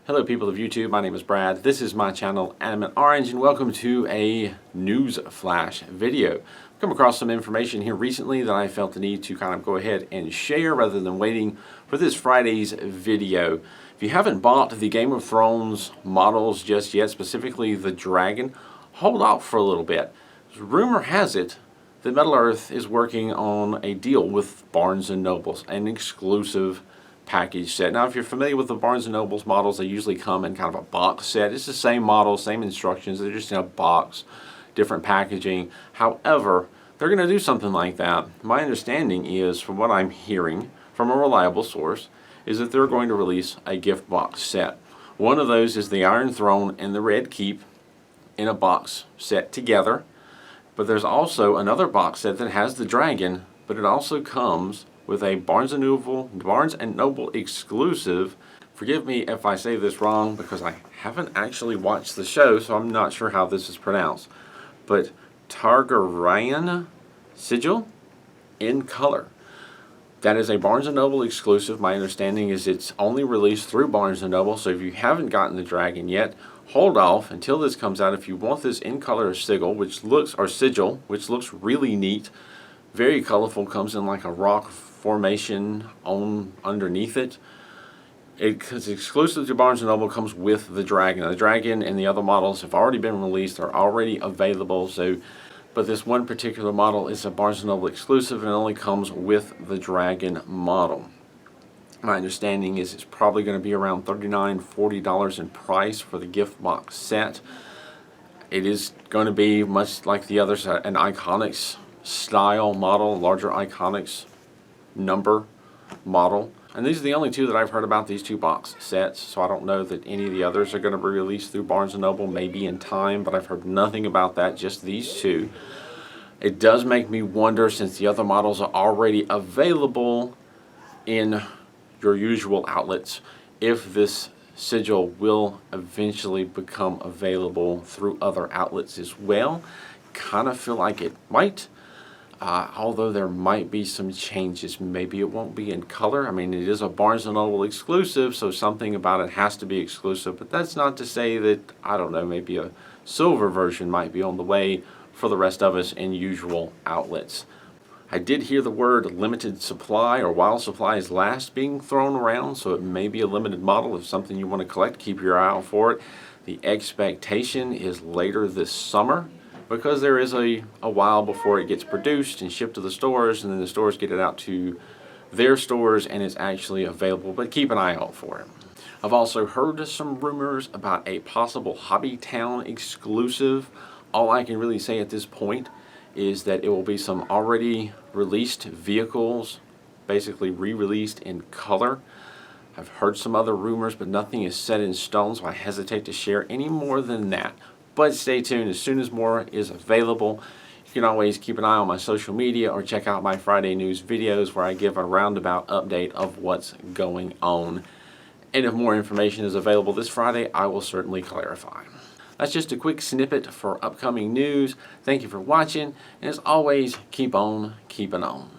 Hello people of YouTube, my name is Brad. This is my channel Animate Orange and welcome to a news flash video. I've come across some information here recently that I felt the need to kind of go ahead and share rather than waiting for this Friday's video. If you haven't bought the Game of Thrones models just yet, specifically the dragon, hold off for a little bit. Rumor has it that Middle-earth is working on a deal with Barnes & Noble, an exclusive package set. Now, if you're familiar with the Barnes & Noble's models, they usually come in kind of a box set. It's the same model, same instructions, they're just in a box, different packaging. However, they're going to do something like that. My understanding is, from what I'm hearing from a reliable source, is that they're going to release a gift box set. One of those is the Iron Throne and the Red Keep in a box set together. But there's also another box set that has the dragon, but it also comes with a Barnes & Noble exclusive. Forgive me if I say this wrong because I haven't actually watched the show, so I'm not sure how this is pronounced. But Targaryen sigil in color. That is a Barnes & Noble exclusive. My understanding is it's only released through Barnes & Noble, so if you haven't gotten the dragon yet, hold off until this comes out. If you want this in color sigil, which looks really neat, very colorful, comes in like a rock formation on underneath it. It's exclusive to Barnes & Noble, comes with the dragon. The dragon and the other models have already been released, are already available. But this one particular model is a Barnes & Noble exclusive and only comes with the dragon model. My understanding is it's probably going to be around $39, $40 in price for the gift box set. It is going to be much like the others, an Iconics style model, larger Iconics number model. And these are the only two that I've heard about, these two box sets, so I don't know that any of the others are going to be released through Barnes & Noble, maybe in time, but I've heard nothing about that, just these two. It does make me wonder, since the other models are already available in your usual outlets, if this sigil will eventually become available through other outlets as well. Kind of feel like it might. Although there might be some changes. Maybe it won't be in color. I mean, it is a Barnes & Noble exclusive, so something about it has to be exclusive. But that's not to say that, I don't know, maybe a silver version might be on the way for the rest of us in usual outlets. I did hear the word limited supply or while supplies last being thrown around, so it may be a limited model. If something you want to collect, keep your eye out for it. The expectation is later this summer, because there is a while before it gets produced and shipped to the stores, and then the stores get it out to their stores and it's actually available, but keep an eye out for it. I've also heard some rumors about a possible Hobbytown exclusive. All I can really say at this point is that it will be some already released vehicles, basically re-released in color. I've heard some other rumors, but nothing is set in stone, so I hesitate to share any more than that. But stay tuned. As soon as more is available, you can always keep an eye on my social media or check out my Friday news videos where I give a roundabout update of what's going on. And if more information is available this Friday, I will certainly clarify. That's just a quick snippet for upcoming news. Thank you for watching, and as always, keep on keeping on.